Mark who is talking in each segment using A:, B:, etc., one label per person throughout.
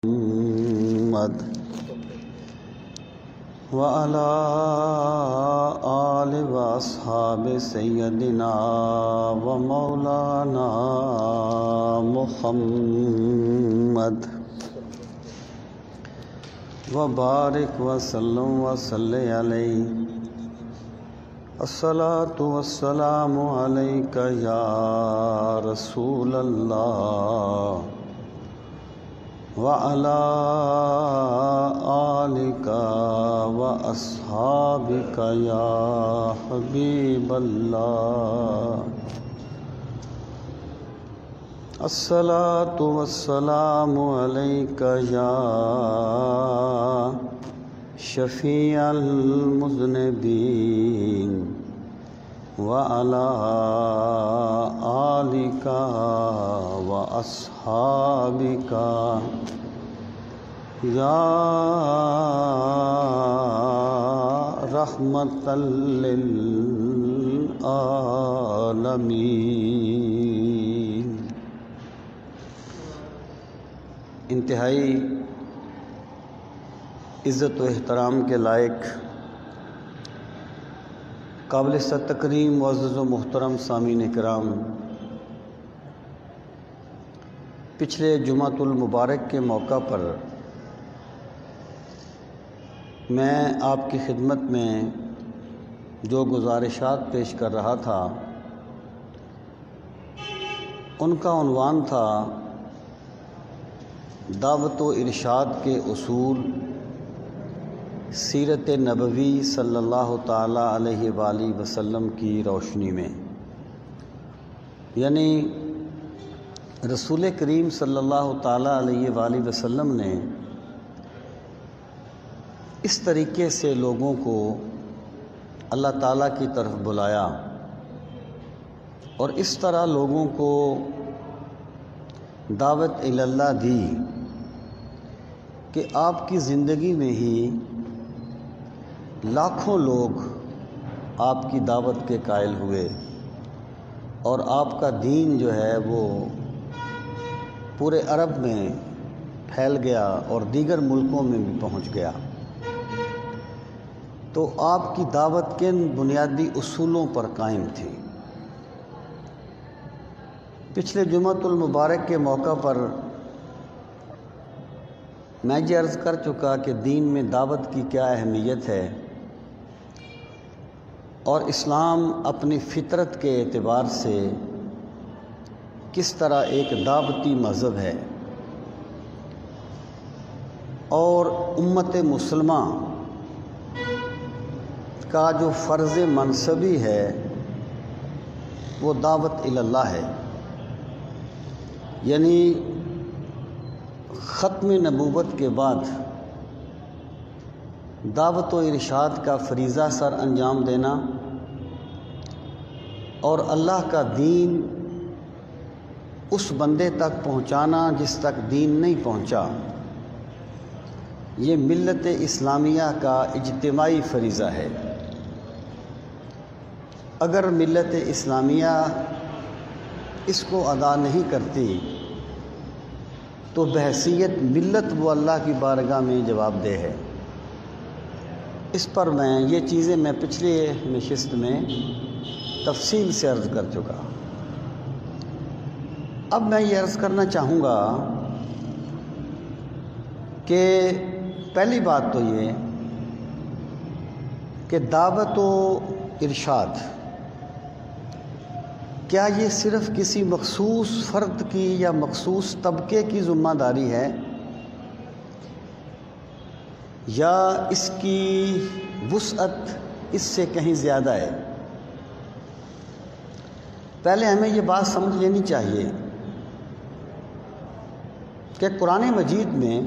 A: محمد وعلى آل واصحاب سیدنا و مولانا محمد وبارک وسلم وصلی علیہ الصلاۃ والسلام علیک یا رسول اللہ وعلى آلك وأصحابك يا حبيب الله الصلاة والسلام عليك يا شفيع المذنبين وعلى آلك وأصحابك یا رحمت للعالمین۔ انتہائی عزت و احترام کے لائق قابل تکریم معزز و محترم سامعین کرام، پچھلے جمعۃ المبارک کے موقع پر میں آپ کی خدمت میں جو گزارشات پیش کر رہا تھا ان کا عنوان تھا دعوت و ارشاد کے اصول سیرت نبوی صلی اللہ تعالی علیہ وآلہ وسلم کی روشنی میں، یعنی رسول کریم صلی اللہ تعالی علیہ وآلہ وسلم نے اس طریقے سے لوگوں کو اللہ تعالیٰ کی طرف بلایا اور اس طرح لوگوں کو دعوت اللہ دی کہ آپ کی زندگی میں ہی لاکھوں لوگ آپ کی دعوت کے قائل ہوئے اور آپ کا دین جو ہے وہ پورے عرب میں پھیل گیا اور دیگر ملکوں میں بھی پہنچ گیا۔ تو آپ کی دعوت کن بنیادی اصولوں پر قائم تھی؟ پچھلے جمعۃ المبارک کے موقع پر میں یہ عرض کر چکا کہ دین میں دعوت کی کیا اہمیت ہے اور اسلام اپنی فطرت کے اعتبار سے کس طرح ایک دعوتی مذہب ہے اور امت مسلمہ کا جو فرض منصبی ہے وہ دعوت اللہ ہے، یعنی ختم نبوت کے بعد دعوت و ارشاد کا فریضہ سر انجام دینا اور اللہ کا دین اس بندے تک پہنچانا جس تک دین نہیں پہنچا، یہ ملت اسلامیہ کا اجتماعی فریضہ ہے۔ اگر ملت اسلامیہ اس کو ادا نہیں کرتی تو بحیثیت ملت وہ اللہ کی بارگاہ میں جواب دہ ہے۔ اس پر یہ چیزیں میں پچھلے نشست میں تفصیل سے عرض کر چکا۔ اب میں یہ عرض کرنا چاہوں گا کہ پہلی بات تو یہ کہ دعوت و ارشاد کیا یہ صرف کسی مخصوص فرد کی یا مخصوص طبقے کی ذمہ داری ہے یا اس کی وسعت اس سے کہیں زیادہ ہے؟ پہلے ہمیں یہ بات سمجھ لینی چاہیے کہ قرآن مجید میں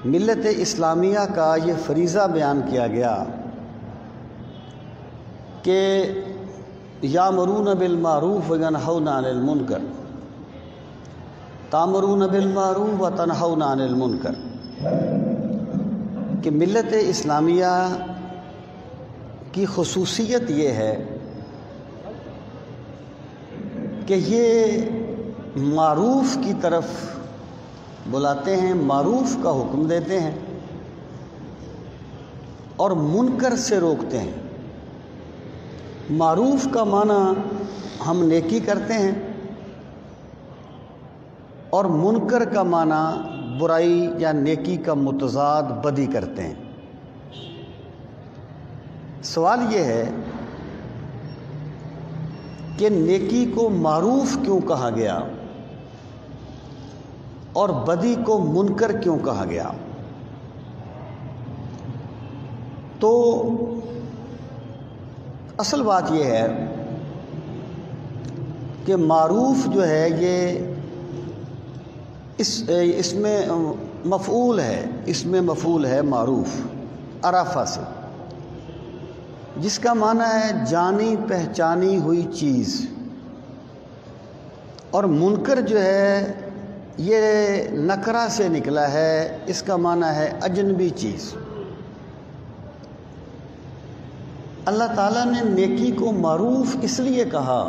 A: ملت اسلامیہ کا یہ فریضہ بیان کیا گیا کہ یامرون بالمعروف وینہون عن المنکر، تامرون بالمعروف وتنہون عن المنکر، کہ ملت اسلامیہ کی خصوصیت یہ ہے کہ یہ معروف کی طرف بلاتے ہیں، معروف کا حکم دیتے ہیں اور منکر سے روکتے ہیں۔ معروف کا معنی ہم نیکی کرتے ہیں اور منکر کا معنی برائی یا نیکی کا متضاد بدی کرتے ہیں۔ سوال یہ ہے کہ نیکی کو معروف کیوں کہا گیا اور بدی کو منکر کیوں کہا گیا؟ تو اصل بات یہ ہے کہ معروف جو ہے یہ اس میں مفعول ہے، اس میں مفعول ہے معروف عرفہ سے، جس کا معنی ہے جانی پہچانی ہوئی چیز، اور منکر جو ہے یہ نکرہ سے نکلا ہے، اس کا معنی ہے اجنبی چیز۔ اللہ تعالیٰ نے نیکی کو معروف اس لیے کہا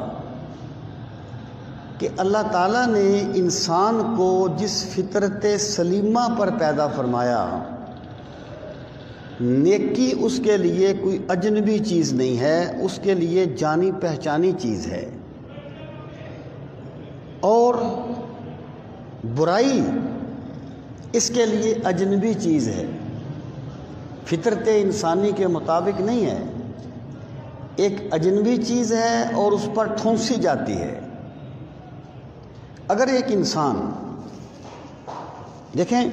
A: کہ اللہ تعالیٰ نے انسان کو جس فطرت سلیمہ پر پیدا فرمایا، نیکی اس کے لیے کوئی اجنبی چیز نہیں ہے، اس کے لیے جانی پہچانی چیز ہے، اور برائی اس کے لیے اجنبی چیز ہے، فطرت انسانی کے مطابق نہیں ہے، ایک اجنبی چیز ہے اور اس پر ٹھونسی جاتی ہے۔ اگر ایک انسان دیکھیں،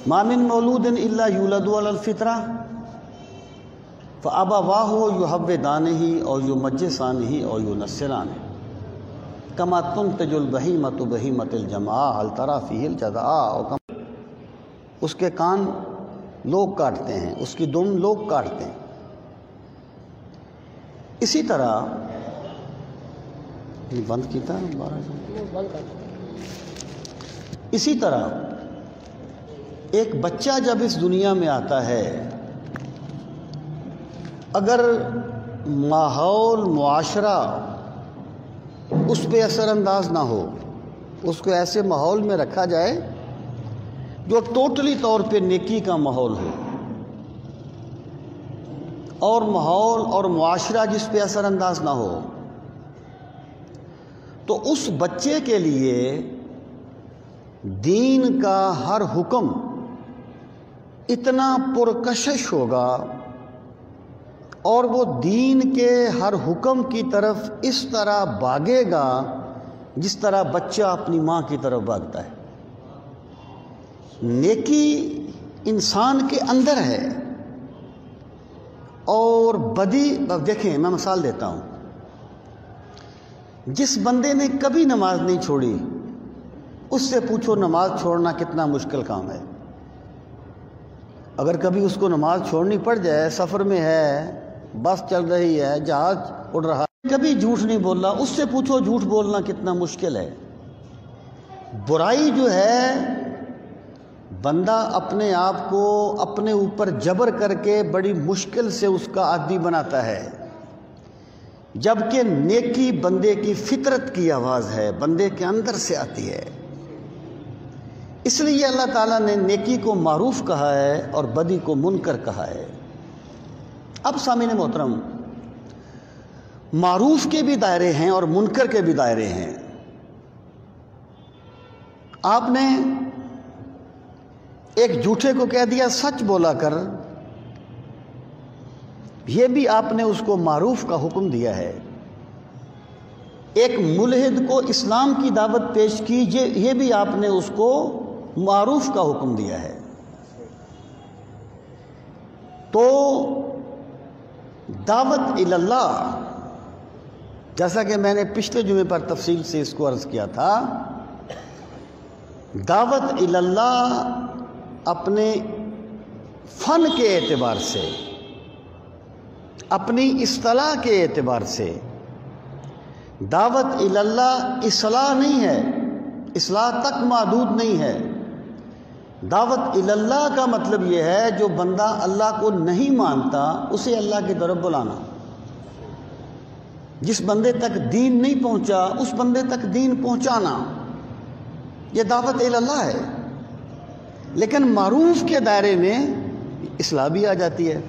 A: ما من مولود الا یولد علی الفطرہ فابواہ یحودانہ او یمجسانہ او ینصرانہ کما تنتج البہیمۃ بہیمۃ الجمعاء هل تری فیہ الجزاء۔ اس کے کان لوگ کاٹتے ہیں، اس کی دم لوگ کاٹتے ہیں۔ اسی طرح بند کیتا اسی طرح ایک بچہ جب اس دنیا میں آتا ہے، اگر ماحول معاشرہ اس پہ اثر انداز نہ ہو، اس کو ایسے ماحول میں رکھا جائے جو ٹوٹلی طور پہ نیکی کا ماحول ہو، اور ماحول اور معاشرہ جس پہ اثر انداز نہ ہو، تو اس بچے کے لیے دین کا ہر حکم اتنا پرکشش ہوگا اور وہ دین کے ہر حکم کی طرف اس طرح بھاگے گا جس طرح بچہ اپنی ماں کی طرف بھاگتا ہے۔ نیکی انسان کے اندر ہے اور بدی، دیکھیں میں مثال دیتا ہوں، جس بندے نے کبھی نماز نہیں چھوڑی اس سے پوچھو نماز چھوڑنا کتنا مشکل کام ہے۔ اگر کبھی اس کو نماز چھوڑنی پڑ جائے، سفر میں ہے، بس چل رہی ہے، جہاز اڑ رہا ہے، کبھی جھوٹ نہیں بول رہا، اس سے پوچھو جھوٹ بولنا کتنا مشکل ہے۔ برائی جو ہے بندہ اپنے آپ کو اپنے اوپر جبر کر کے بڑی مشکل سے اس کا عادی بناتا ہے، جبکہ نیکی بندے کی فطرت کی آواز ہے، بندے کے اندر سے آتی ہے۔ اس لیے اللہ تعالیٰ نے نیکی کو معروف کہا ہے اور بدی کو منکر کہا ہے۔ اب سامعین محترم، معروف کے بھی دائرے ہیں اور منکر کے بھی دائرے ہیں۔ آپ نے ایک جھوٹے کو کہہ دیا سچ بولا کر، یہ بھی آپ نے اس کو معروف کا حکم دیا ہے۔ ایک ملحد کو اسلام کی دعوت پیش کی، یہ بھی آپ نے اس کو معروف کا حکم دیا ہے۔ تو دعوت اللہ، جیسا کہ میں نے پچھلے جمعے پر تفصیل سے اس کو عرض کیا تھا، دعوت اللہ اپنے فن کے اعتبار سے، اپنی اصطلاح کے اعتبار سے، دعوت اللہ اصلاح نہیں ہے، اصلاح تک محدود نہیں ہے۔ دعوت اللہ کا مطلب یہ ہے جو بندہ اللہ کو نہیں مانتا اسے اللہ کی طرف بلانا، جس بندے تک دین نہیں پہنچا اس بندے تک دین پہنچانا۔ یہ دعوت اللہ ہے، لیکن معروف کے دائرے میں اصلاح بھی آ جاتی ہے۔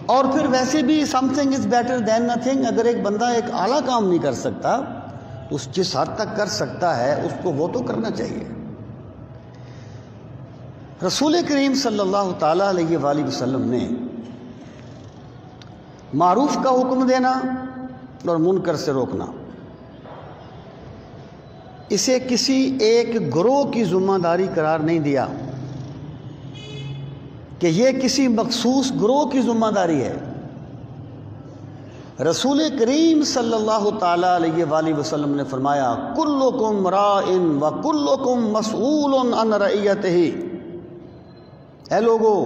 A: اور پھر ویسے بھی some thing is better than nothing. اگر ایک بندہ ایک اعلیٰ کام نہیں کر سکتا تو اس جس حد تک کر سکتا ہے اس کو وہ تو کرنا چاہیے۔ رسول کریم صلی اللہ تعالیٰ علیہ وآلہ وسلم نے معروف کا حکم دینا اور منکر سے روکنا، اسے کسی ایک گروہ کی ذمہ داری قرار نہیں دیا کہ یہ کسی مخصوص گروہ کی ذمہ داری ہے۔ رسول کریم صلی اللہ تعالیٰ علیہ وآلہ وسلم نے فرمایا کلکم راء وکلکم مسئول عن رعیتہ۔ اے لوگو،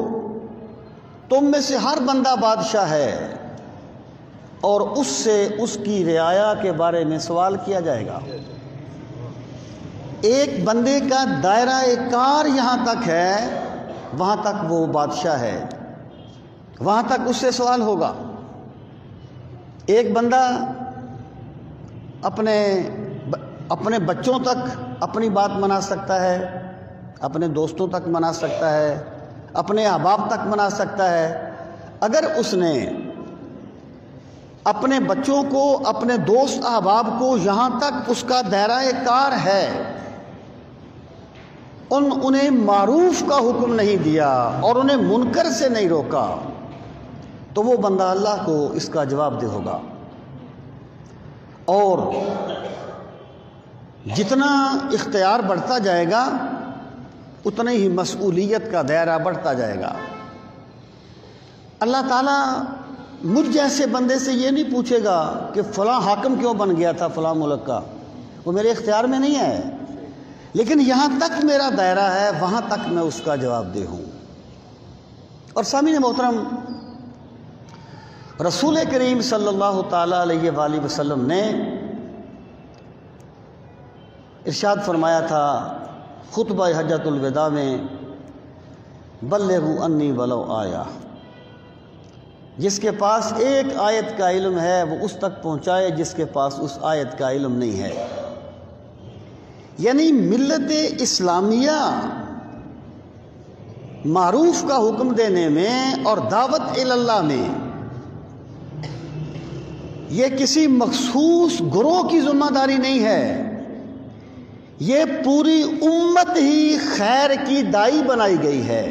A: تم میں سے ہر بندہ بادشاہ ہے اور اس سے اس کی رعایا کے بارے میں سوال کیا جائے گا۔ ایک بندے کا دائرہ کار یہاں تک ہے، وہاں تک وہ بادشاہ ہے، وہاں تک اس سے سوال ہوگا۔ ایک بندہ اپنے بچوں تک اپنی بات منا سکتا ہے، اپنے دوستوں تک منا سکتا ہے، اپنے احباب تک منا سکتا ہے۔ اگر اس نے اپنے بچوں کو، اپنے دوست احباب کو یہاں تک اس کا دائرہ کار ہے، انہیں معروف کا حکم نہیں دیا اور انہیں منکر سے نہیں روکا، تو وہ بندہ اللہ کو اس کا جواب دہ ہوگا۔ اور جتنا اختیار بڑھتا جائے گا اتنا ہی مسئولیت کا دائرہ بڑھتا جائے گا۔ اللہ تعالیٰ مجھ جیسے بندے سے یہ نہیں پوچھے گا کہ فلاں حاکم کیوں بن گیا تھا فلاں ملک کا، وہ میرے اختیار میں نہیں ہے، لیکن یہاں تک میرا دائرہ ہے، وہاں تک میں اس کا جواب دہ ہوں۔ اور سامعین محترم، رسول کریم صلی اللہ تعالیٰ علیہ وآلہ وسلم نے ارشاد فرمایا تھا خطبہ حجۃ الوداع میں، بلغوا انی ولو آیہ، جس کے پاس ایک آیت کا علم ہے وہ اس تک پہنچائے جس کے پاس اس آیت کا علم نہیں ہے۔ یعنی ملت اسلامیہ معروف کا حکم دینے میں اور دعوت اللہ میں یہ کسی مخصوص گروہ کی ذمہ داری نہیں ہے، یہ پوری امت ہی خیر کی دائی بنائی گئی ہے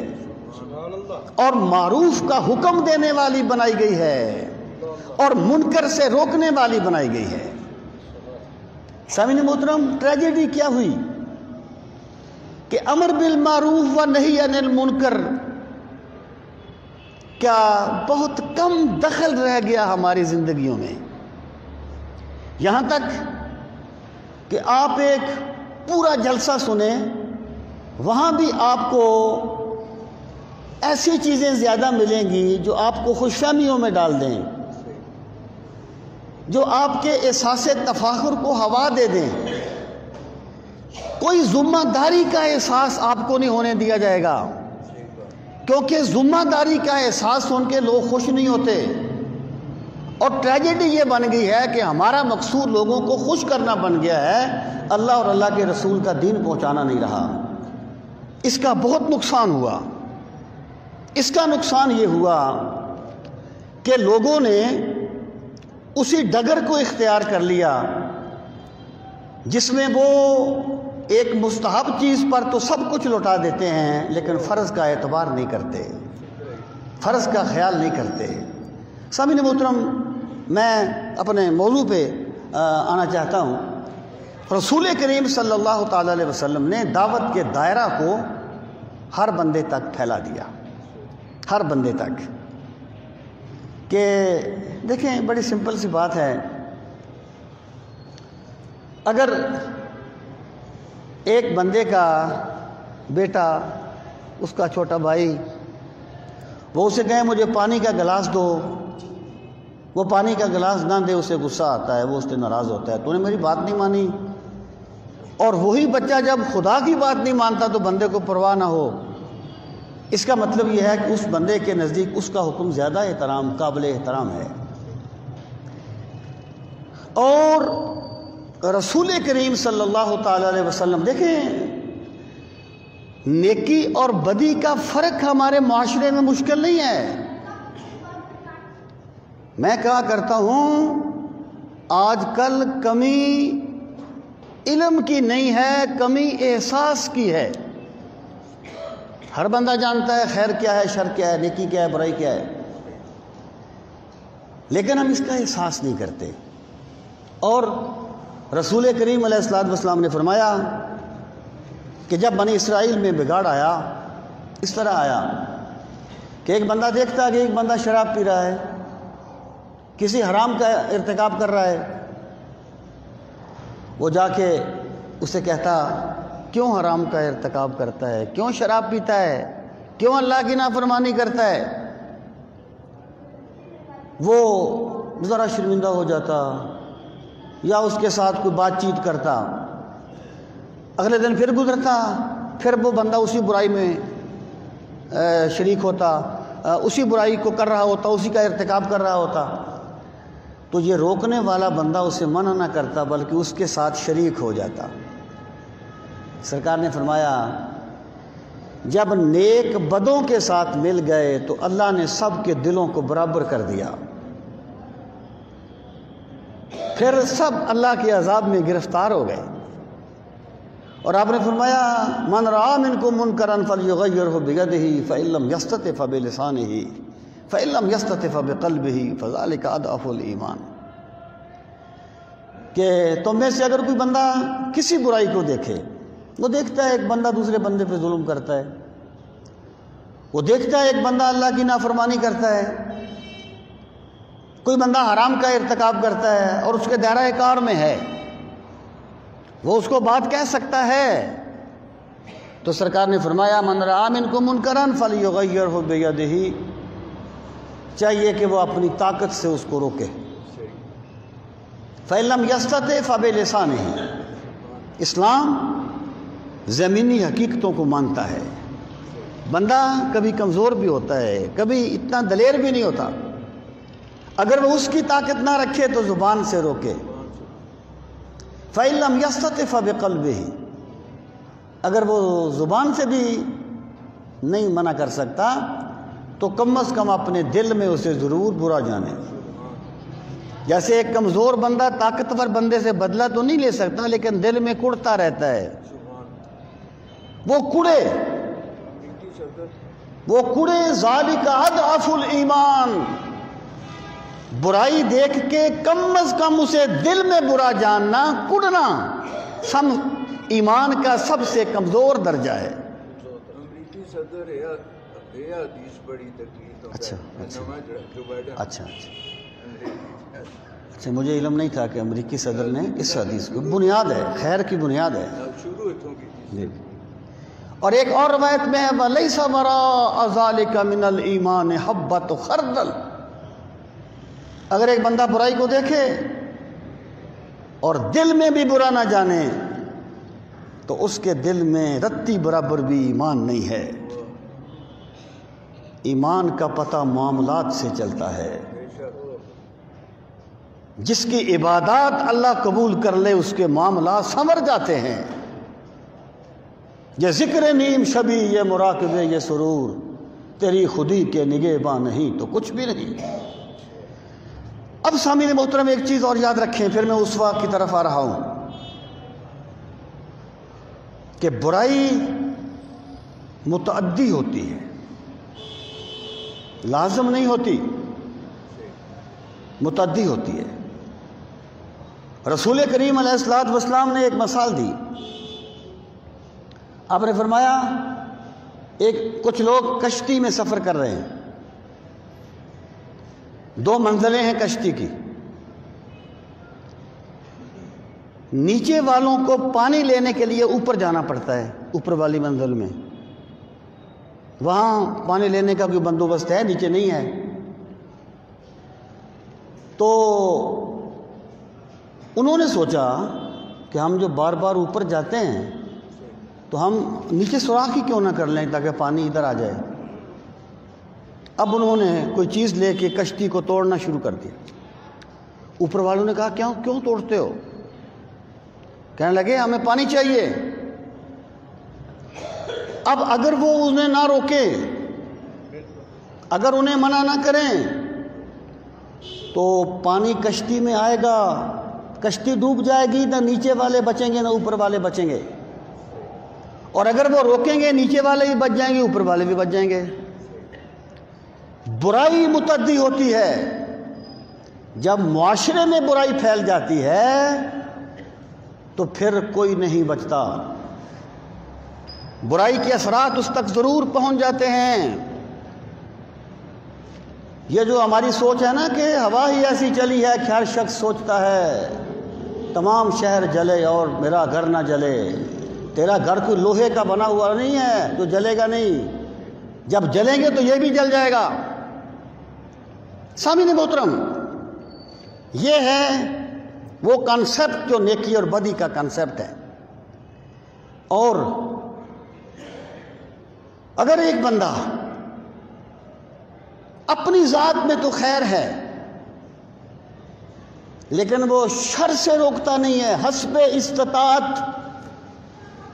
A: اور معروف کا حکم دینے والی بنائی گئی ہے اور منکر سے روکنے والی بنائی گئی ہے۔ سامعین محترم، ٹریجڈی کیا ہوئی کہ امر بالمعروف و نہی عن المنکر کا بہت کم دخل رہ گیا ہماری زندگیوں میں، یہاں تک کہ آپ ایک پورا جلسہ سنیں، وہاں بھی آپ کو ایسی چیزیں زیادہ ملیں گی جو آپ کو خوش فہمیوں میں ڈال دیں، جو آپ کے احساس تفاخر کو ہوا دے دیں۔ کوئی ذمہ داری کا احساس آپ کو نہیں ہونے دیا جائے گا، کیونکہ ذمہ داری کا احساس سن کے لوگ خوش نہیں ہوتے۔ اور ٹریجڈی یہ بن گئی ہے کہ ہمارا مقصود لوگوں کو خوش کرنا بن گیا ہے، اللہ اور اللہ کے رسول کا دین پہنچانا نہیں رہا۔ اس کا بہت نقصان ہوا۔ اس کا نقصان یہ ہوا کہ لوگوں نے اسی ڈگر کو اختیار کر لیا جس میں وہ ایک مستحب چیز پر تو سب کچھ لوٹا دیتے ہیں لیکن فرض کا اعتبار نہیں کرتے، فرض کا خیال نہیں کرتے۔ سامعین محترم، میں اپنے موضوع پہ آنا چاہتا ہوں۔ رسول کریم صلی اللہ تعالیٰ علیہ وسلم نے دعوت کے دائرہ کو ہر بندے تک پھیلا دیا، ہر بندے تک، کہ دیکھیں بڑی سمپل سی بات ہے، اگر ایک بندے کا بیٹا، اس کا چھوٹا بھائی، وہ اسے کہے مجھے پانی کا گلاس دو، وہ پانی کا گلاس نہ دے، اسے غصہ آتا ہے، وہ اس سے ناراض ہوتا ہے، تو نے میری بات نہیں مانی۔ اور وہی بچہ جب خدا کی بات نہیں مانتا تو بندے کو پرواہ نہ ہو، اس کا مطلب یہ ہے کہ اس بندے کے نزدیک اس کا حکم زیادہ قابل احترام ہے۔ اور رسول کریم صلی اللہ تعالی علیہ وسلم، دیکھیں نیکی اور بدی کا فرق ہمارے معاشرے میں مشکل نہیں ہے۔ میں کہا کرتا ہوں آج کل کمی علم کی نہیں ہے، کمی احساس کی ہے۔ ہر بندہ جانتا ہے خیر کیا ہے، شر کیا ہے، نیکی کیا ہے، برائی کیا ہے، لیکن ہم اس کا احساس نہیں کرتے۔ اور رسول کریم علیہ الصلوۃ والسلام نے فرمایا کہ جب بنی اسرائیل میں بگاڑ آیا، اس طرح آیا کہ ایک بندہ دیکھتا کہ ایک بندہ شراب پی رہا ہے، کسی حرام کا ارتکاب کر رہا ہے، وہ جا کے اسے کہتا کیوں حرام کا ارتکاب کرتا ہے، کیوں شراب پیتا ہے، کیوں اللہ کی نافرمانی کرتا ہے؟ وہ ذرا شرمندہ ہو جاتا یا اس کے ساتھ کوئی بات چیت کرتا۔ اگلے دن پھر گزرتا، پھر وہ بندہ اسی برائی میں شریک ہوتا، اسی برائی کو کر رہا ہوتا، اسی کا ارتکاب کر رہا ہوتا۔ تو یہ روکنے والا بندہ اسے منع نہ کرتا بلکہ اس کے ساتھ شریک ہو جاتا۔ سرکار نے فرمایا جب نیک بدوں کے ساتھ مل گئے تو اللہ نے سب کے دلوں کو برابر کر دیا، پھر سب اللہ کے عذاب میں گرفتار ہو گئے۔ اور آپ نے فرمایا من رأى منکم منکرا فلیغیرہ بیدہ فإن لم یستطع فبلسانہ فإن لم یستطع فبقلبہ فذلک اضعف الایمان، کہ تم میں سے اگر کوئی بندہ کسی برائی کو دیکھے، وہ دیکھتا ہے ایک بندہ دوسرے بندے پہ ظلم کرتا ہے، وہ دیکھتا ہے ایک بندہ اللہ کی نافرمانی کرتا ہے، کوئی بندہ حرام کا ارتکاب کرتا ہے اور اس کے دائرہ کار میں ہے، وہ اس کو بات کہہ سکتا ہے، تو سرکار نے فرمایا من رأى منکم منکرا فلیغیرہ بیدہ، چاہیے کہ وہ اپنی طاقت سے اس کو روکے، فإن لم یستطع فبلسانہ۔ اسلام زمینی حقیقتوں کو مانتا ہے، بندہ کبھی کمزور بھی ہوتا ہے، کبھی اتنا دلیر بھی نہیں ہوتا، اگر وہ اس کی طاقت نہ رکھے تو زبان سے روکے۔ فإن لم یستطع فبقلبہ، اگر وہ زبان سے بھی نہیں منع کر سکتا تو کم از کم اپنے دل میں اسے ضرور برا جانے۔ جیسے ایک کمزور بندہ طاقتور بندے سے بدلہ تو نہیں لے سکتا لیکن دل میں کڑتا رہتا ہے، وہ کڑے ذالک اضعف الایمان، برائی دیکھ کے کم از کم اسے دل میں برا جاننا، کڑنا ایمان کا سب سے کمزور درجہ ہے۔
B: امریکی صدر یہ حدیث بڑی تکلیف
A: اچھا مجھے علم نہیں تھا کہ امریکی صدر نے اس حدیث کو، بنیاد ہے، خیر کی بنیاد ہے جی۔ اور ایک اور روایت میں ہے وَلَيْسَ وَرَاءَ ذَلِكَ مِنَ الْإِيمَانِ حَبَّةُ خَرْدَلٍ، اگر ایک بندہ برائی کو دیکھے اور دل میں بھی برا نہ جانے تو اس کے دل میں رتی برابر بھی ایمان نہیں ہے۔ ایمان کا پتہ معاملات سے چلتا ہے، جس کی عبادات اللہ قبول کر لے اس کے معاملات سنور جاتے ہیں۔ یہ ذکر نیم شبی، یہ مراقبے، یہ سرور، تیری خودی کے نگہباں نہیں تو کچھ بھی نہیں۔ اب سامعین محترم ایک چیز اور یاد رکھیں، پھر میں اس وقت کی طرف آ رہا ہوں کہ برائی متعدی ہوتی ہے، لازم نہیں ہوتی، متعدی ہوتی ہے۔ رسول کریم علیہ الصلوۃ والسلام نے ایک مثال دی، آپ نے فرمایا کچھ لوگ کشتی میں سفر کر رہے ہیں، دو منزلیں ہیں کشتی کی، نیچے والوں کو پانی لینے کے لیے اوپر جانا پڑتا ہے، اوپر والی منزل میں، وہاں پانی لینے کا کوئی بندوبست ہے، نیچے نہیں ہے، تو انہوں نے سوچا کہ ہم جو بار بار اوپر جاتے ہیں تو ہم نیچے سوراخ ہی کیوں نہ کر لیں تاکہ پانی ادھر آ جائے۔ اب انہوں نے کوئی چیز لے کے کشتی کو توڑنا شروع کر دیا۔ اوپر والوں نے کہا کیوں توڑتے ہو؟ کہنے لگے ہمیں پانی چاہیے۔ اب اگر وہ انہیں نہ روکے، اگر انہیں منع نہ کریں تو پانی کشتی میں آئے گا، کشتی ڈوب جائے گی، نہ نیچے والے بچیں گے نہ اوپر والے بچیں گے، اور اگر وہ روکیں گے نیچے والے بھی بچ جائیں گے، اوپر والے بھی بچ جائیں گے۔ برائی متعدی ہوتی ہے، جب معاشرے میں برائی پھیل جاتی ہے تو پھر کوئی نہیں بچتا، برائی کے اثرات اس تک ضرور پہنچ جاتے ہیں۔ یہ جو ہماری سوچ ہے نا کہ ہوا ہی ایسی چلی ہے کہ ہر شخص سوچتا ہے تمام شہر جلے اور میرا گھر نہ جلے۔ تیرا گھر کوئی لوہے کا بنا ہوا نہیں ہے جو جلے گا نہیں، جب جلیں گے تو یہ بھی جل جائے گا۔ سامعین محترم، یہ ہے وہ کنسپٹ جو نیکی اور بدی کا کنسپٹ ہے۔ اور اگر ایک بندہ اپنی ذات میں تو خیر ہے لیکن وہ شر سے روکتا نہیں ہے حسب استطاعت،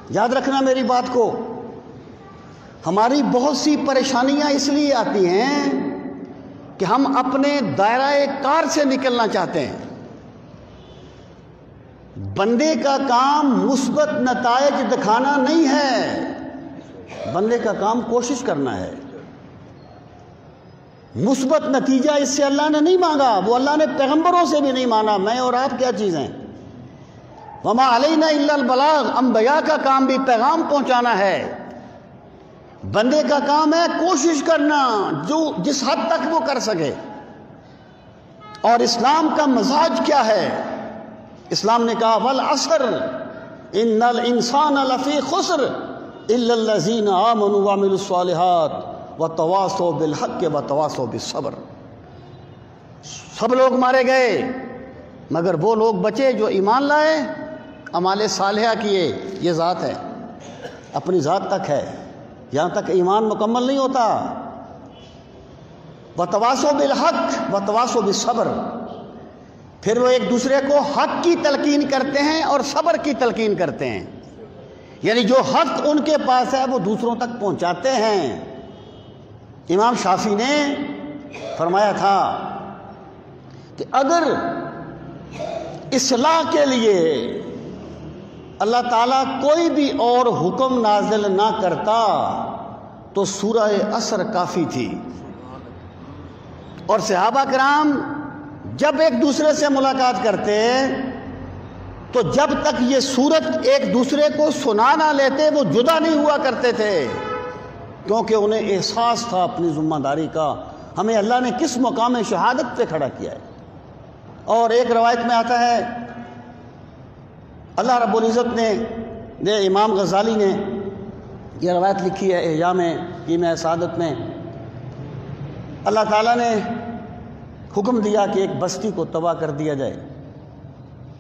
A: یاد رکھنا میری بات کو، ہماری بہت سی پریشانیاں اس لیے آتی ہیں کہ ہم اپنے دائرہ کار سے نکلنا چاہتے ہیں۔ بندے کا کام مثبت نتائج دکھانا نہیں ہے، بندے کا کام کوشش کرنا ہے۔ مثبت نتیجہ اس سے اللہ نے نہیں مانگا، وہ اللہ نے پیغمبروں سے بھی نہیں مانا۔ میں اور آپ کیا چیز ہیں؟ وما علینا الا البلاغ، انبیاء کا کام بھی پیغام پہنچانا ہے، بندے کا کام ہے کوشش کرنا جو جس حد تک وہ کر سکے۔ اور اسلام کا مزاج کیا ہے؟ اسلام نے کہا والعصر ان الانسان لفی خسر الا الذین آمنوا وعملوا الصالحات وتواصوا بالحق وتواصوا بالصبر۔ سب لوگ مارے گئے مگر وہ لوگ بچے جو ایمان لائے، اعمال صالحہ کیے۔ یہ ذات ہے، اپنی ذات تک ہے، یہاں تک ایمان مکمل نہیں ہوتا۔ وتواصوا بالحق وتواصوا بالصبر، پھر وہ ایک دوسرے کو حق کی تلقین کرتے ہیں اور صبر کی تلقین کرتے ہیں، یعنی جو حق ان کے پاس ہے وہ دوسروں تک پہنچاتے ہیں۔ امام شافعی نے فرمایا تھا کہ اگر اصلاح کے لیے اللہ تعالیٰ کوئی بھی اور حکم نازل نہ کرتا تو سورہ عصر کافی تھی۔ اور صحابہ کرام جب ایک دوسرے سے ملاقات کرتے تو جب تک یہ سورت ایک دوسرے کو سنا نہ لیتے وہ جدا نہیں ہوا کرتے تھے، کیونکہ انہیں احساس تھا اپنی ذمہ داری کا، ہمیں اللہ نے کس مقام شہادت پہ کھڑا کیا ہے۔ اور ایک روایت میں آتا ہے اللہ رب العزت نے امام غزالی نے یہ روایت لکھی ہے احیاء میں کیمیہ سعادت میں، اللہ تعالیٰ نے حکم دیا کہ ایک بستی کو تباہ کر دیا جائے،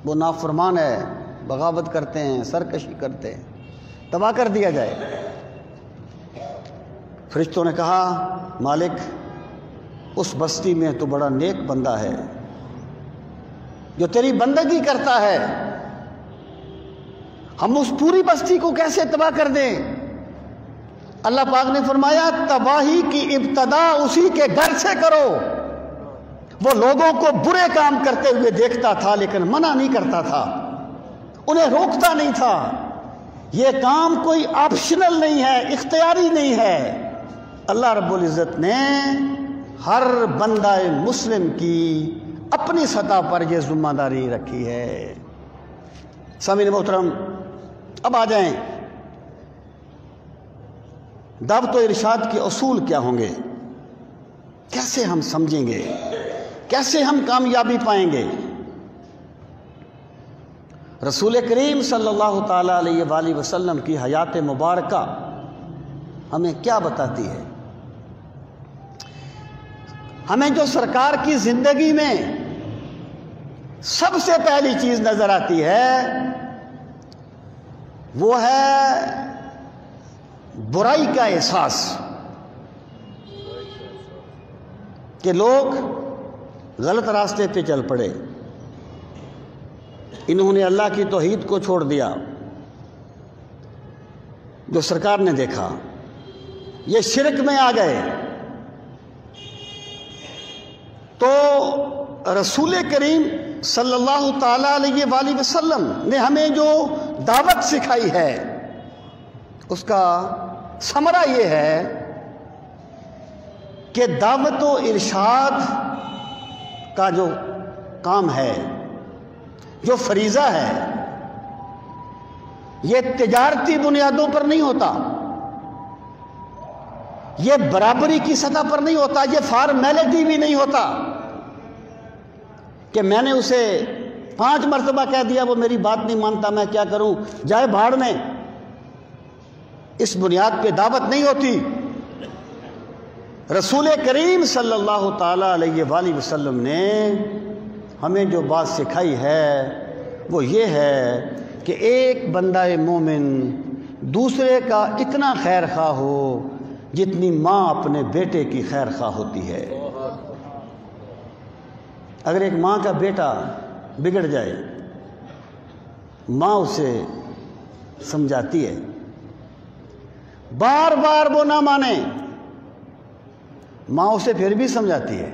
A: وہ نافرمان ہے، بغاوت کرتے ہیں، سرکشی کرتے ہیں، تباہ کر دیا جائے۔ فرشتوں نے کہا مالک اس بستی میں تو بڑا نیک بندہ ہے جو تیری بندگی کرتا ہے، ہم اس پوری بستی کو کیسے تباہ کر دیں؟ اللہ پاک نے فرمایا تباہی کی ابتدا اسی کے گھر سے کرو۔ وہ لوگوں کو برے کام کرتے ہوئے دیکھتا تھا لیکن منع نہیں کرتا تھا، انہیں روکتا نہیں تھا۔ یہ کام کوئی آپشنل نہیں ہے، اختیاری نہیں ہے۔ اللہ رب العزت نے ہر بندہ مسلم کی اپنی سطح پر یہ ذمہ داری رکھی ہے۔ سامعین محترم، اب آ جائیں دعوت و ارشاد کے اصول کیا ہوں گے، کیسے ہم سمجھیں گے، کیسے ہم کامیابی پائیں گے۔ رسول کریم صلی اللہ تعالیٰ علیہ وآلہ وسلم کی حیات مبارکہ ہمیں کیا بتاتی ہے؟ ہمیں جو سرکار کی زندگی میں سب سے پہلی چیز نظر آتی ہے وہ ہے برائی کا احساس، کہ لوگ غلط راستے پہ چل پڑے، انہوں نے اللہ کی توحید کو چھوڑ دیا جو سرکار نے دیکھا، یہ شرک میں آ گئے۔ تو رسول کریم صلی اللہ تعالیٰ علیہ وآلہ وسلم نے ہمیں جو دعوت سکھائی ہے اس کا ثمرہ یہ ہے کہ دعوت و ارشاد کا جو کام ہے، جو فریضہ ہے، یہ تجارتی بنیادوں پر نہیں ہوتا، یہ برابری کی سطح پر نہیں ہوتا، یہ فارمیلٹی بھی نہیں ہوتا کہ میں نے اسے 5 مرتبہ کہہ دیا وہ میری بات نہیں مانتا، میں کیا کروں، جائے بھاڑ میں۔ اس بنیاد پہ دعوت نہیں ہوتی۔ رسول کریم صلی اللہ تعالیٰ علیہ وآلہ وسلم نے ہمیں جو بات سکھائی ہے وہ یہ ہے کہ ایک بندہ مومن دوسرے کا اتنا خیر خواہ ہو جتنی ماں اپنے بیٹے کی خیر خواہ ہوتی ہے۔ اگر ایک ماں کا بیٹا بگڑ جائے، ماں اسے سمجھاتی ہے، بار بار وہ نہ مانے، ماں اسے پھر بھی سمجھاتی ہے،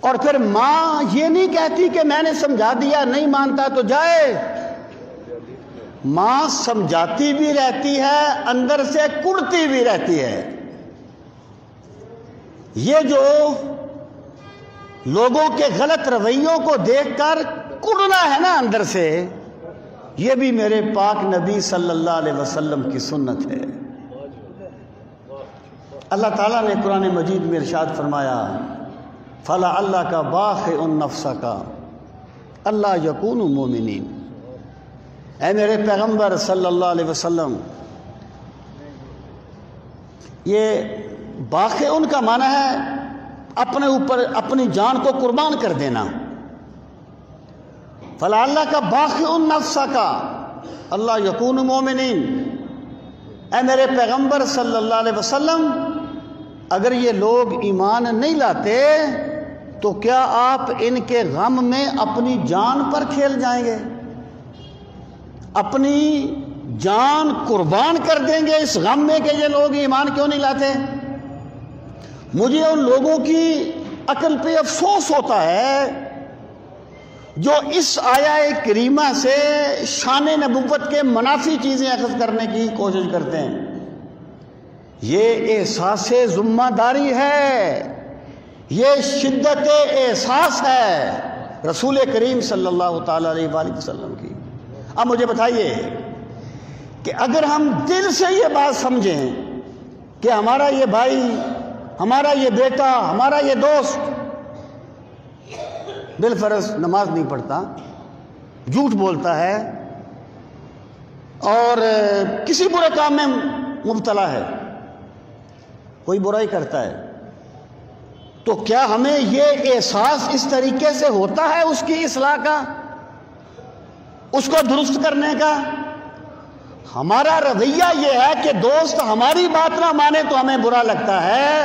A: اور پھر ماں یہ نہیں کہتی کہ میں نے سمجھا دیا نہیں مانتا تو جائے، ماں سمجھاتی بھی رہتی ہے، اندر سے کڑتی بھی رہتی ہے۔ یہ جو لوگوں کے غلط رویوں کو دیکھ کر کڑنا ہے نا اندر سے، یہ بھی میرے پاک نبی صلی اللہ علیہ وسلم کی سنت ہے۔ اللہ تعالیٰ نے قرآن مجید میں ارشاد فرمایا، فلا اللہ کا باخع نفس کا اللہ یکون مومنین۔ اے میرے پیغمبر صلی اللہ علیہ وسلم، یہ باخع ان کا معنی ہے اپنے اوپر اپنی جان کو قربان کر دینا۔ فلا اللہ کا باخع نفس کا اللہ یکون مومنین۔ اے میرے پیغمبر صلی اللہ علیہ وسلم، اگر یہ لوگ ایمان نہیں لاتے تو کیا آپ ان کے غم میں اپنی جان پر کھیل جائیں گے؟ اپنی جان قربان کر دیں گے اس غم میں کہ یہ لوگ ایمان کیوں نہیں لاتے؟ مجھے ان لوگوں کی عقل پہ افسوس ہوتا ہے جو اس آیہ کریمہ سے شان نبوت کے منافی چیزیں اخذ کرنے کی کوشش کرتے ہیں۔ یہ احساس ذمہ داری ہے، یہ شدت احساس ہے رسول کریم صلی اللہ تعالیٰ علیہ وآلہ وسلم کی۔ اب مجھے بتائیے کہ اگر ہم دل سے یہ بات سمجھیں کہ ہمارا یہ بھائی، ہمارا یہ بیٹا، ہمارا یہ دوست بالفرض نماز نہیں پڑھتا، جھوٹ بولتا ہے اور کسی برے کام میں مبتلا ہے، کوئی برائی کرتا ہے، تو کیا ہمیں یہ احساس اس طریقے سے ہوتا ہے اس کی اصلاح کا، اس کو درست کرنے کا؟ ہمارا رویہ یہ ہے کہ دوست ہماری بات نہ مانے تو ہمیں برا لگتا ہے،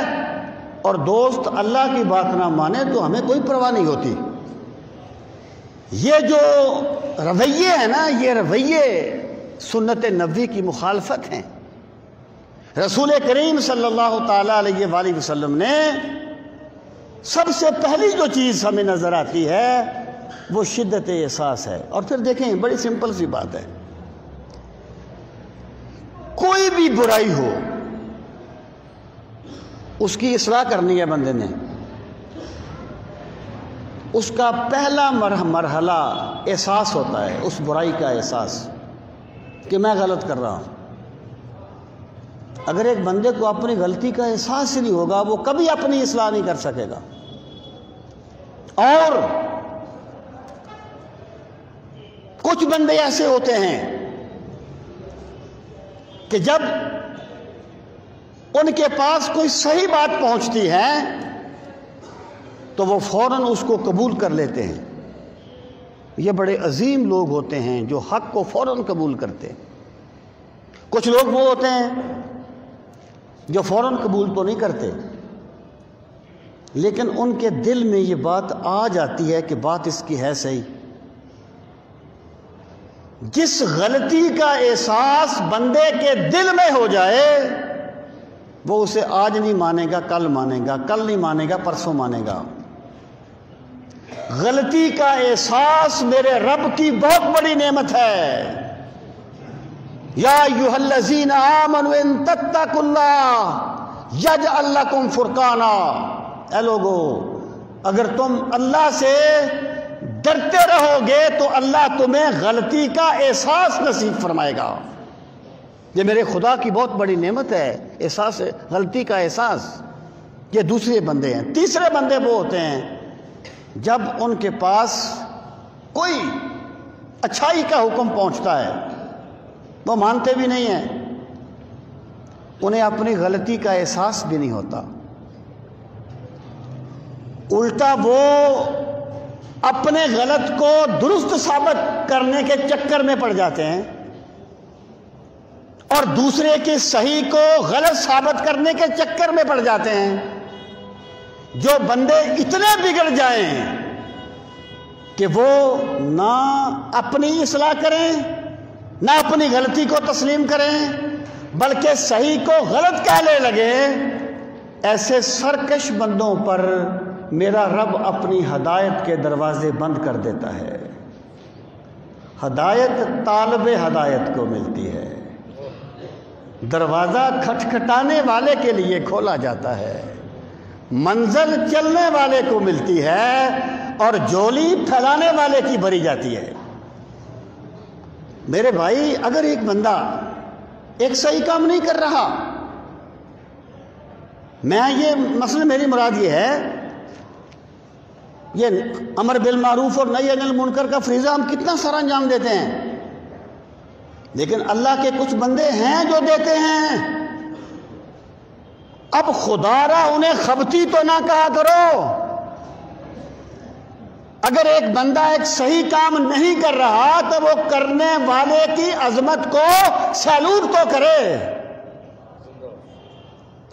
A: اور دوست اللہ کی بات نہ مانے تو ہمیں کوئی پرواہ نہیں ہوتی۔ یہ جو رویے ہیں نا، یہ رویے سنت نبوی کی مخالفت ہیں۔ رسول کریم صلی اللہ تعالیٰ علیہ وآلہ وسلم نے سب سے پہلی جو چیز ہمیں نظر آتی ہے وہ شدت احساس ہے۔ اور پھر دیکھیں، بڑی سمپل سی بات ہے، کوئی بھی برائی ہو اس کی اصلاح کرنی ہے بندے نے، اس کا پہلا مرحلہ احساس ہوتا ہے، اس برائی کا احساس کہ میں غلط کر رہا ہوں۔ اگر ایک بندے کو اپنی غلطی کا احساس ہی نہیں ہوگا وہ کبھی اپنی اصلاح نہیں کر سکے گا۔ اور کچھ بندے ایسے ہوتے ہیں کہ جب ان کے پاس کوئی صحیح بات پہنچتی ہے تو وہ فوراً اس کو قبول کر لیتے ہیں۔ یہ بڑے عظیم لوگ ہوتے ہیں جو حق کو فوراً قبول کرتے ہیں۔ کچھ لوگ وہ ہوتے ہیں جو فوراً قبول تو نہیں کرتے، لیکن ان کے دل میں یہ بات آ جاتی ہے کہ بات اس کی ہے صحیح۔ جس غلطی کا احساس بندے کے دل میں ہو جائے وہ اسے آج نہیں مانے گا، کل مانے گا، کل نہیں مانے گا، پرسوں مانے گا۔ غلطی کا احساس میرے رب کی بہت بڑی نعمت ہے۔ یا ایھا الذین آمنوا ان تتقوا اللہ یجعل لکم فرقانا، اے لوگو اگر تم اللہ سے ڈرتے رہو گے تو اللہ تمہیں غلطی کا احساس نصیب فرمائے گا۔ یہ میرے خدا کی بہت بڑی نعمت ہے، احساس غلطی کا احساس۔ یہ دوسرے بندے ہیں۔ تیسرے بندے وہ ہوتے ہیں جب ان کے پاس کوئی اچھائی کا حکم پہنچتا ہے وہ مانتے بھی نہیں ہیں، انہیں اپنی غلطی کا احساس بھی نہیں ہوتا، الٹا وہ اپنے غلط کو درست ثابت کرنے کے چکر میں پڑ جاتے ہیں اور دوسرے کے صحیح کو غلط ثابت کرنے کے چکر میں پڑ جاتے ہیں۔ جو بندے اتنے بگڑ جائیں کہ وہ نہ اپنی اصلاح کریں نہ اپنی غلطی کو تسلیم کریں بلکہ صحیح کو غلط کہنے لگے، ایسے سرکش بندوں پر میرا رب اپنی ہدایت کے دروازے بند کر دیتا ہے۔ ہدایت طالب ہدایت کو ملتی ہے، دروازہ کھٹکھٹانے والے کے لیے کھولا جاتا ہے، منزل چلنے والے کو ملتی ہے اور جولی پھیلانے والے کی بھری جاتی ہے۔ میرے بھائی اگر ایک بندہ ایک صحیح کام نہیں کر رہا، مثلا میری مراد یہ ہے، یہ امر بالمعروف اور نہی عن المنکر کا فریضہ ہم کتنا سارا انجام دیتے ہیں، لیکن اللہ کے کچھ بندے ہیں جو دیتے ہیں۔ اب خدا را انہیں خبتی تو نہ کہا کرو۔ اگر ایک بندہ ایک صحیح کام نہیں کر رہا تو وہ کرنے والے کی عظمت کو سیلوٹ تو کرے۔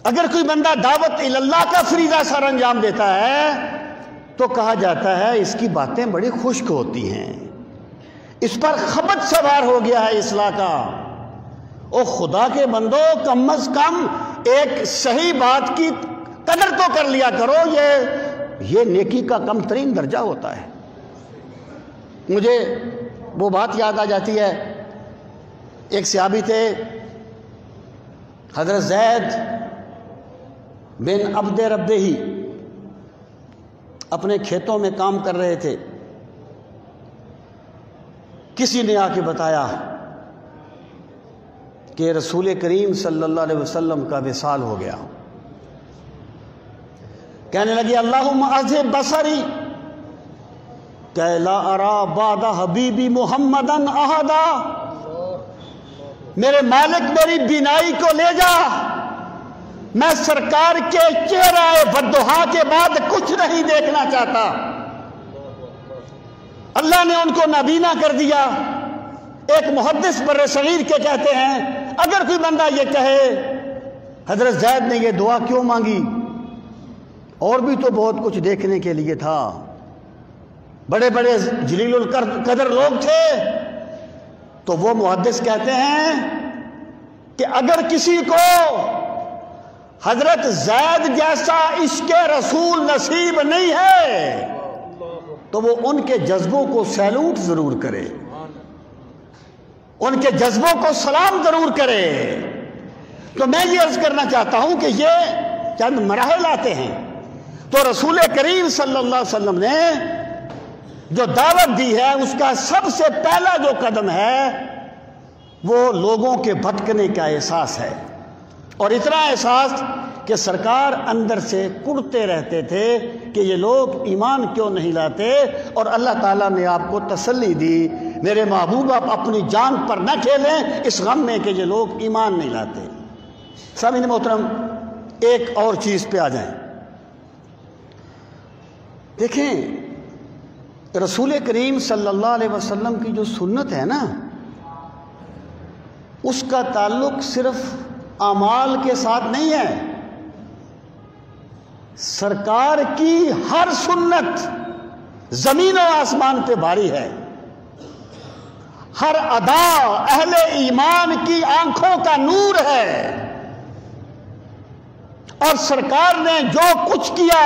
A: اگر کوئی بندہ دعوت اللہ کا فریضہ سر انجام دیتا ہے تو کہا جاتا ہے اس کی باتیں بڑی خشک ہوتی ہیں، اس پر خبت سوار ہو گیا ہے اصلاح کا۔ او خدا کے بندو، کم از کم ایک صحیح بات کی قدر تو کر لیا کرو، یہ نیکی کا کم ترین درجہ ہوتا ہے۔ مجھے وہ بات یاد آ جاتی ہے، ایک صحابی تھے حضرت زید بن عبد ربہ، اپنے کھیتوں میں کام کر رہے تھے، کسی نے آ کے بتایا کہ رسول کریم صلی اللہ علیہ وسلم کا وصال ہو گیا۔ کہنے لگی اللہم اذہب بصری کہ لا ارا بعد حبیبی محمدن احدا، میرے مالک میری بینائی کو لے جا، میں سرکار کے چہرہ والضحیٰ کے بعد کچھ نہیں دیکھنا چاہتا۔ اللہ نے ان کو نابینا کر دیا۔ ایک محدث بر صغیر کے کہتے ہیں اگر کوئی بندہ یہ کہے حضرت زید نے یہ دعا کیوں مانگی، اور بھی تو بہت کچھ دیکھنے کے لیے تھا، بڑے بڑے جلیل القدر لوگ تھے، تو وہ محدث کہتے ہیں کہ اگر کسی کو حضرت زید جیسا عشق رسول نصیب نہیں ہے تو وہ ان کے جذبوں کو سیلوٹ ضرور کرے، ان کے جذبوں کو سلام ضرور کرے۔ تو میں یہ عرض کرنا چاہتا ہوں کہ یہ چند مراحل آتے ہیں، تو رسول کریم صلی اللہ علیہ وسلم نے جو دعوت دی ہے اس کا سب سے پہلا جو قدم ہے وہ لوگوں کے بھٹکنے کا احساس ہے، اور اتنا احساس کہ سرکار اندر سے کڑتے رہتے تھے کہ یہ لوگ ایمان کیوں نہیں لاتے، اور اللہ تعالیٰ نے آپ کو تسلی دی میرے محبوب آپ اپنی جان پر نہ کھیلیں اس غم میں کہ یہ لوگ ایمان نہیں لاتے۔ سامعین محترم، ایک اور چیز پہ آ جائیں۔ دیکھیں رسول کریم صلی اللہ علیہ وسلم کی جو سنت ہے نا، اس کا تعلق صرف اعمال کے ساتھ نہیں ہے، سرکار کی ہر سنت زمین و آسمان پہ بھاری ہے، ہر ادا اہل ایمان کی آنکھوں کا نور ہے، اور سرکار نے جو کچھ کیا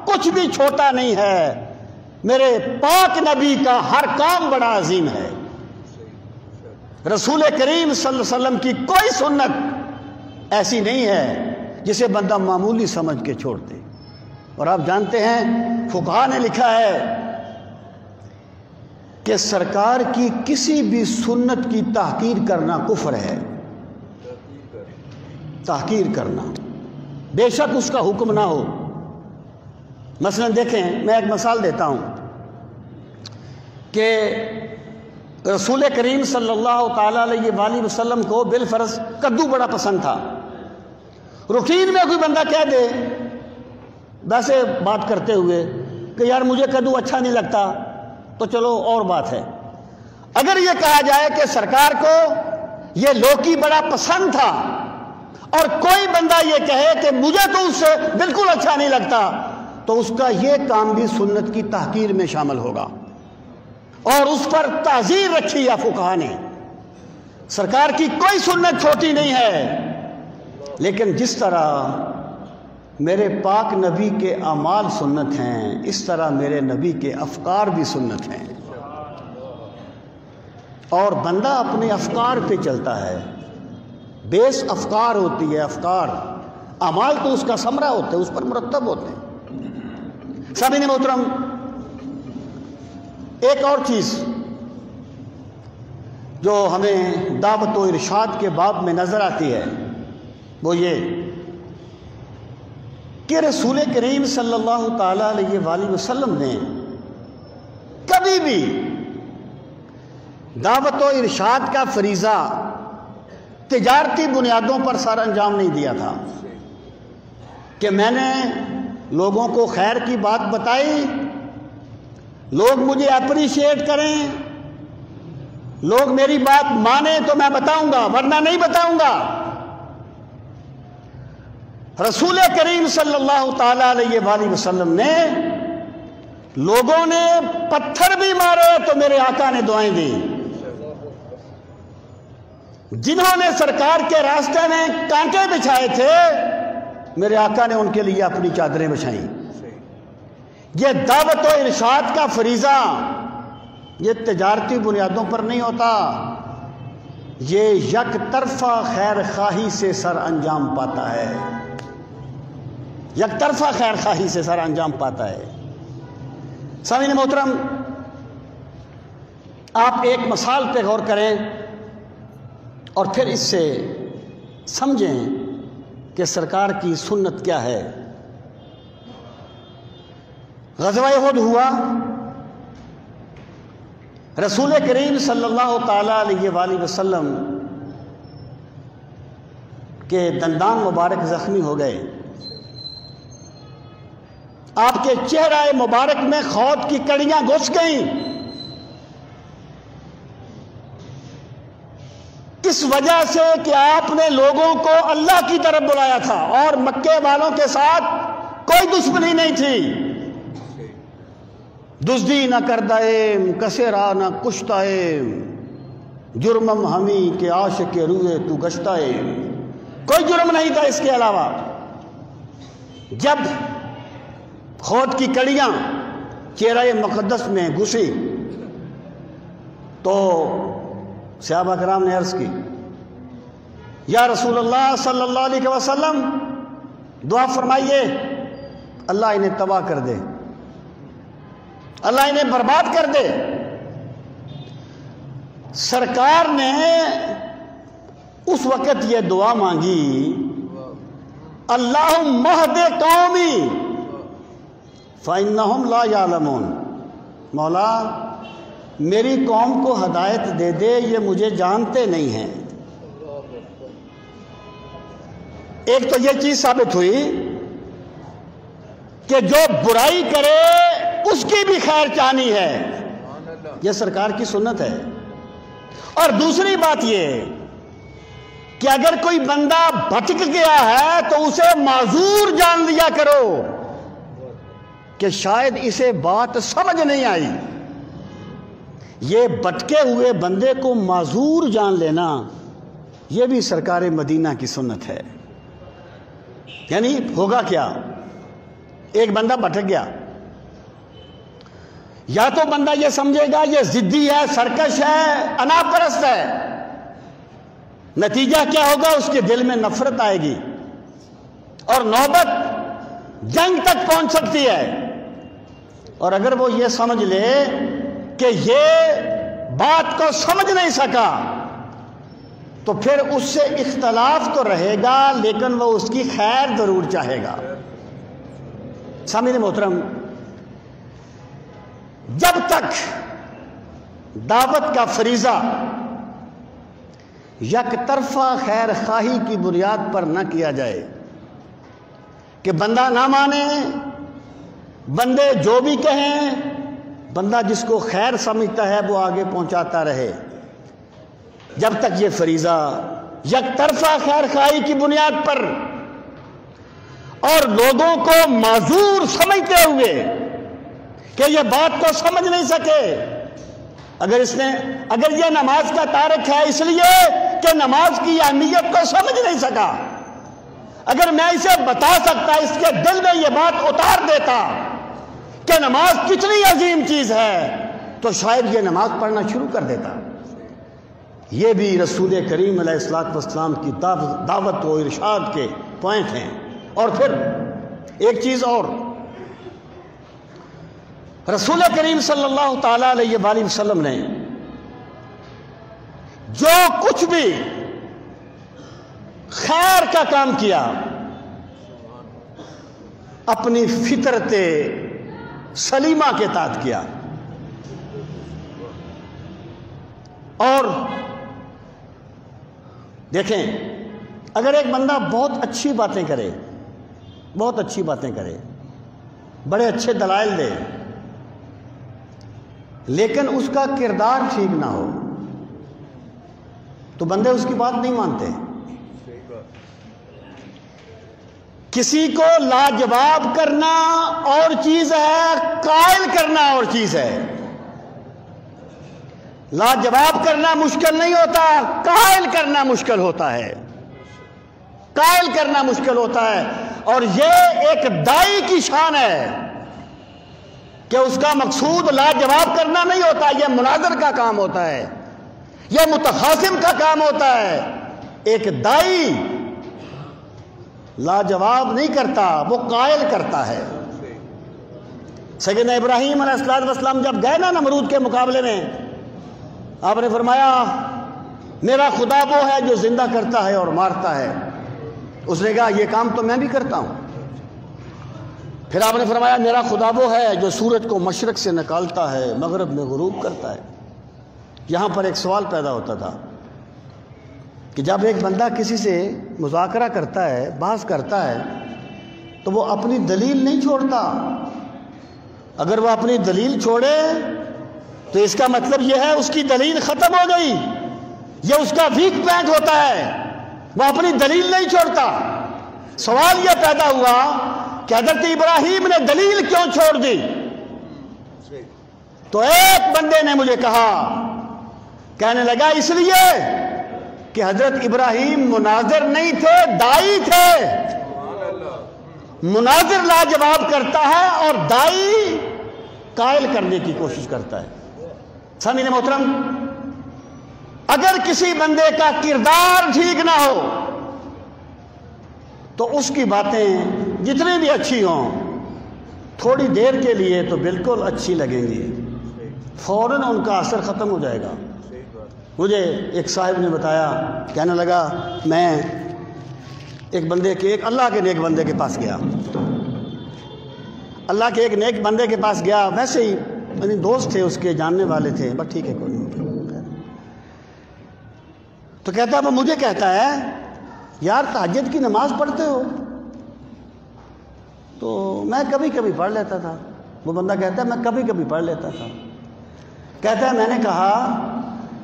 A: کچھ بھی چھوٹا نہیں ہے۔ میرے پاک نبی کا ہر کام بڑا عظیم ہے۔ رسول کریم صلی اللہ علیہ وسلم کی کوئی سنت ایسی نہیں ہے جسے بندہ معمولی سمجھ کے چھوڑ دے۔ اور آپ جانتے ہیں فقہا نے لکھا ہے کہ سرکار کی کسی بھی سنت کی تحقیر کرنا کفر ہے۔ تحقیر کرنا، بے شک اس کا حکم نہ ہو۔ مثلا دیکھیں، میں ایک مثال دیتا ہوں کہ رسول کریم صلی اللہ تعالیٰ علیہ وآلہ وسلم کو بالفرض کدو بڑا پسند تھا۔ روٹین میں کوئی بندہ کہہ دے ویسے بات کرتے ہوئے کہ یار مجھے کدو اچھا نہیں لگتا، تو چلو اور بات ہے۔ اگر یہ کہا جائے کہ سرکار کو یہ لوکی بڑا پسند تھا، اور کوئی بندہ یہ کہے کہ مجھے تو اس سے بالکل اچھا نہیں لگتا، تو اس کا یہ کام بھی سنت کی تحقیر میں شامل ہوگا، اور اس پر تعزیر رکھی ہے فقہا نے۔ سرکار کی کوئی سنت چھوٹی نہیں ہے، لیکن جس طرح میرے پاک نبی کے اعمال سنت ہیں، اس طرح میرے نبی کے افکار بھی سنت ہیں، اور بندہ اپنے افکار پہ چلتا ہے۔ بیس افکار ہوتی ہے، افکار، اعمال تو اس کا ثمرہ ہوتا ہے، اس پر مرتب ہوتے ہیں۔ سامعین محترم، ایک اور چیز جو ہمیں دعوت و ارشاد کے باب میں نظر آتی ہے وہ یہ کہ رسول کریم صلی اللہ تعالیٰ علیہ وآلہ وسلم نے کبھی بھی دعوت و ارشاد کا فریضہ تجارتی بنیادوں پر سر انجام نہیں دیا تھا کہ میں نے لوگوں کو خیر کی بات بتائی، لوگ مجھے اپریشیٹ کریں، لوگ میری بات مانیں تو میں بتاؤں گا، ورنہ نہیں بتاؤں گا۔ رسول کریم صلی اللہ تعالیٰ علیہ وآلہ وسلم نے لوگوں نے پتھر بھی مارے تو میرے آقا نے دعائیں دی۔ جنہوں نے سرکار کے راستے میں کانٹے بچھائے تھے، میرے آقا نے ان کے لیے اپنی چادریں بچھائیں۔ یہ دعوت و ارشاد کا فریضہ یہ تجارتی بنیادوں پر نہیں ہوتا، یہ یک طرفہ خیر خواہی سے سر انجام پاتا ہے، یک طرفہ خیر خواہی سے سر انجام پاتا ہے۔ سامعین محترم، آپ ایک مثال پہ غور کریں اور پھر اس سے سمجھیں کہ سرکار کی سنت کیا ہے۔ غزوہ احد ہوا، رسول کریم صلی اللہ تعالیٰ علیہ وآلہ وسلم کے دندان مبارک زخمی ہو گئے، آپ کے چہرہ مبارک میں خود کی کڑیاں گھس گئیں۔ اس وجہ سے کہ آپ نے لوگوں کو اللہ کی طرف بلایا تھا اور مکے والوں کے ساتھ کوئی دشمنی نہیں تھی۔ دزدی نہ کردائیم کسیرا نہ کشتائیم، جرمم ہمی کے عاشق روئے تو گشتائیم، کوئی جرم نہیں تھا اس کے علاوہ۔ جب خود کی کڑیاں چہرہ مقدس میں گھسی تو صحابہ کرام نے عرض کی، یا رسول اللہ صلی اللہ علیہ وسلم دعا فرمائیے اللہ انہیں تباہ کر دے، اللہ انہیں برباد کر دے۔ سرکار نے اس وقت یہ دعا مانگی، اللہم اہد قومی فإنہم لا یعلمون، مولا میری قوم کو ہدایت دے دے، یہ مجھے جانتے نہیں ہیں۔ ایک تو یہ چیز ثابت ہوئی کہ جو برائی کرے اس کی بھی خیر چاہنی ہے، یہ سرکار کی سنت ہے۔ اور دوسری بات یہ کہ اگر کوئی بندہ بھٹک گیا ہے تو اسے معذور جان لیا کرو کہ شاید اسے بات سمجھ نہیں آئی. یہ بھٹکے ہوئے بندے کو معذور جان لینا یہ بھی سرکار مدینہ کی سنت ہے. یعنی ہوگا کیا؟ ایک بندہ بھٹک گیا، یا تو بندہ یہ سمجھے گا یہ ضدی ہے، سرکش ہے، انا پرست ہے. نتیجہ کیا ہوگا؟ اس کے دل میں نفرت آئے گی اور نوبت جنگ تک پہنچ سکتی ہے. اور اگر وہ یہ سمجھ لے کہ یہ بات کو سمجھ نہیں سکا تو پھر اس سے اختلاف تو رہے گا لیکن وہ اس کی خیر ضرور چاہے گا. سامعین محترم، جب تک دعوت کا فریضہ یک طرفہ خیر خواہی کی بنیاد پر نہ کیا جائے کہ بندہ نہ مانے، بندے جو بھی کہیں، بندہ جس کو خیر سمجھتا ہے وہ آگے پہنچاتا رہے، جب تک یہ فریضہ یک طرفہ خیر خواہی کی بنیاد پر اور لوگوں کو معذور سمجھتے ہوئے کہ یہ بات کو سمجھ نہیں سکے، اگر یہ نماز کا تارک ہے اس لیے کہ نماز کی اہمیت کو سمجھ نہیں سکا، اگر میں اسے بتا سکتا، اس کے دل میں یہ بات اتار دیتا کہ نماز کتنی عظیم چیز ہے تو شاید یہ نماز پڑھنا شروع کر دیتا. یہ بھی رسول کریم علیہ الصلوۃ والسلام کی دعوت و ارشاد کے پوائنٹ ہیں. اور پھر ایک چیز اور، رسول کریم صلی اللہ تعالیٰ علیہ وآلہ وسلم نے جو کچھ بھی خیر کا کام کیا اپنی فطرت سلیمہ کے تحت کیا. اور دیکھیں، اگر ایک بندہ بہت اچھی باتیں کرے، بڑے اچھے دلائل دے، لیکن اس کا کردار ٹھیک نہ ہو تو بندے اس کی بات نہیں مانتے. کسی کو لاجواب کرنا اور چیز ہے، قائل کرنا اور چیز ہے. لاجواب کرنا مشکل نہیں ہوتا، قائل کرنا مشکل ہوتا ہے. اور یہ ایک داعی کی شان ہے کہ اس کا مقصود لاجواب کرنا نہیں ہوتا، یہ مناظر کا کام ہوتا ہے، یہ متخاصم کا کام ہوتا ہے. ایک داعی لاجواب نہیں کرتا، وہ قائل کرتا ہے. سیدنا ابراہیم علیہ السلام جب گئے نا نمرود کے مقابلے میں، آپ نے فرمایا میرا خدا وہ ہے جو زندہ کرتا ہے اور مارتا ہے. اس نے کہا یہ کام تو میں بھی کرتا ہوں. پھر آپ نے فرمایا میرا خدا وہ ہے جو سورج کو مشرق سے نکالتا ہے، مغرب میں غروب کرتا ہے. یہاں پر ایک سوال پیدا ہوتا تھا کہ جب ایک بندہ کسی سے مذاکرہ کرتا ہے، بحث کرتا ہے، تو وہ اپنی دلیل نہیں چھوڑتا. اگر وہ اپنی دلیل چھوڑے تو اس کا مطلب یہ ہے اس کی دلیل ختم ہو گئی، یہ اس کا ویک پوائنٹ ہوتا ہے، وہ اپنی دلیل نہیں چھوڑتا. سوال یہ پیدا ہوا کہ حضرت ابراہیم نے دلیل کیوں چھوڑ دی؟ تو ایک بندے نے مجھے کہنے لگا اس لیے کہ حضرت ابراہیم مناظر نہیں تھے، داعی تھے. مناظر لاجواب کرتا ہے اور داعی قائل کرنے کی کوشش کرتا ہے. سامعین محترم، اگر کسی بندے کا کردار ٹھیک نہ ہو تو اس کی باتیں جتنی بھی اچھی ہوں تھوڑی دیر کے لیے تو بالکل اچھی لگیں گی، فوراً ان کا اثر ختم ہو جائے گا. مجھے ایک صاحب نے بتایا، کہنے لگا میں ایک اللہ کے نیک بندے کے پاس گیا، اللہ کے ایک نیک بندے کے پاس گیا، ویسے ہی میرے دوست تھے، اس کے جاننے والے تھے، بس ٹھیک ہے کوئی نہیں. تو کہتا وہ مجھے کہتا ہے یار تہجد کی نماز پڑھتے ہو؟ تو میں کبھی کبھی پڑھ لیتا تھا. وہ بندہ کہتا ہے میں کبھی کبھی پڑھ لیتا تھا. کہتا ہے میں نے کہا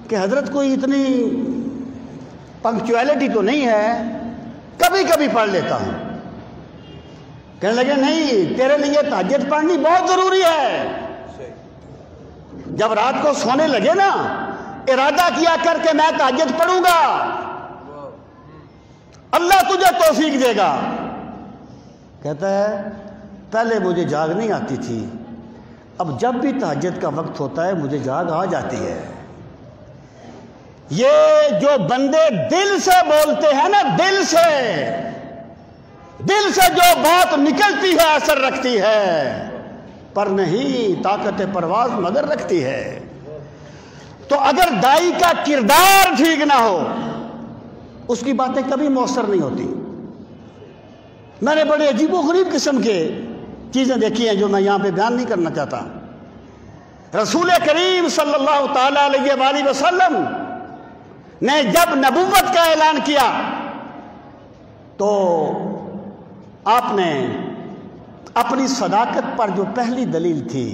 A: کہ حضرت کوئی اتنی پنکچویلٹی تو نہیں ہے، کبھی کبھی پڑھ لیتا ہوں۔ کہنے لگے نہیں، تیرے لیے تہجد پڑھنی بہت ضروری ہے۔ جب رات کو سونے لگے نا، ارادہ کیا کر کے میں تہجد پڑھوں گا، اللہ تجھے توفیق دے گا۔ کہتا ہے پہلے مجھے جاگ نہیں آتی تھی، اب جب بھی تہجد کا وقت ہوتا ہے مجھے جاگ آ جاتی ہے۔ یہ جو بندے دل سے بولتے ہیں نا، دل سے جو بات نکلتی ہے اثر رکھتی ہے، پر نہیں طاقت پرواز مگر رکھتی ہے۔ تو اگر دائی کا کردار ٹھیک نہ ہو، اس کی باتیں کبھی مؤثر نہیں ہوتی۔ میں نے بڑے عجیب و غریب قسم کے چیزیں دیکھی ہیں جو میں یہاں پہ بیان نہیں کرنا چاہتا۔ رسول کریم صلی اللہ تعالی علیہ وآلہ وسلم نے جب نبوت کا اعلان کیا تو آپ نے اپنی صداقت پر جو پہلی دلیل تھی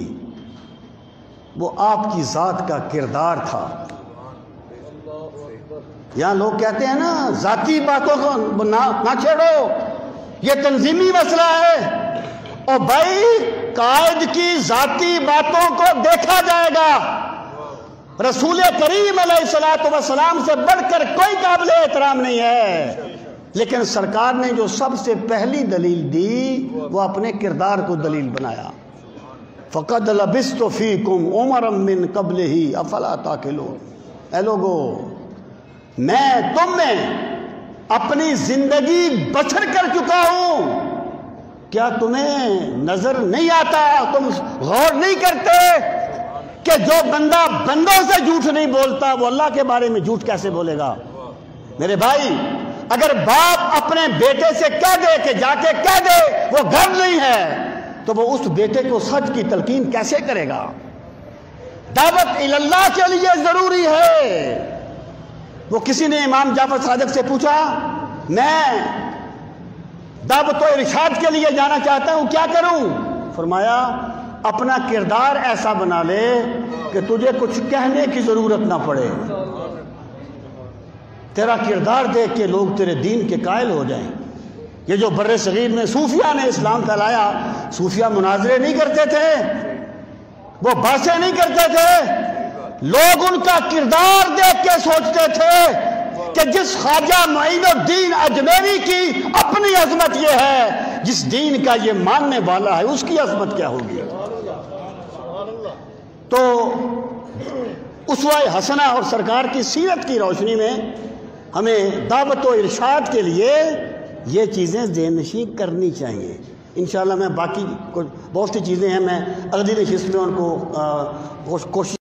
A: وہ آپ کی ذات کا کردار تھا۔ یہاں لوگ کہتے ہیں نا ذاتی باتوں کو نہ چھیڑو، یہ تنظیمی مسئلہ ہے۔ اور بھائی قائد کی ذاتی باتوں کو دیکھا جائے گا، رسول کریم علیہ السلام سے بڑھ کر کوئی قابل احترام نہیں ہے، لیکن سرکار نے جو سب سے پہلی دلیل دی وہ اپنے کردار کو دلیل بنایا۔ فَقَدْ لَبِثْتُ فِيكُمْ عُمَرًا مِّن قَبْلِهِ أَفَلَا تَعْقِلُونَ۔ اے لوگو، میں تم میں اپنی زندگی بسر کر چکا ہوں، کیا تمہیں نظر نہیں آتا؟ تم غور نہیں کرتے کہ جو بندہ بندوں سے جھوٹ نہیں بولتا وہ اللہ کے بارے میں جھوٹ کیسے بولے گا؟ میرے بھائی، اگر باپ اپنے بیٹے سے کہہ دے کہ جا کے کہہ دے وہ گھر نہیں ہے، تو وہ اس بیٹے کو سچ کی تلقین کیسے کرے گا؟ دعوت اللہ کے لیے ضروری ہے۔ وہ کسی نے امام جعفر صادق سے پوچھا، میں دعوت و ارشاد کے لیے جانا چاہتا ہوں، کیا کروں؟ فرمایا اپنا کردار ایسا بنا لے کہ تجھے کچھ کہنے کی ضرورت نہ پڑے، تیرا کردار دیکھ کے لوگ تیرے دین کے قائل ہو جائیں۔ یہ جو بر صغیر میں صوفیہ نے اسلام پھیلایا، صوفیہ مناظرے نہیں کرتے تھے، وہ بحثیں نہیں کرتے تھے، لوگ ان کا کردار دیکھ کے سوچتے تھے کہ جس خواجہ معین الدین اجمیری کی اپنی عظمت یہ ہے، جس دین کا یہ ماننے والا ہے اس کی عظمت کیا ہوگی؟ تو اسوہ حسنہ اور سرکار کی سیرت کی روشنی میں ہمیں دعوت و ارشاد کے لیے یہ چیزیں ذہن نشین کرنی چاہیے۔ انشاءاللہ میں باقی بہت سی چیزیں ہیں، میں اگلی نشست میں ان کو کوشش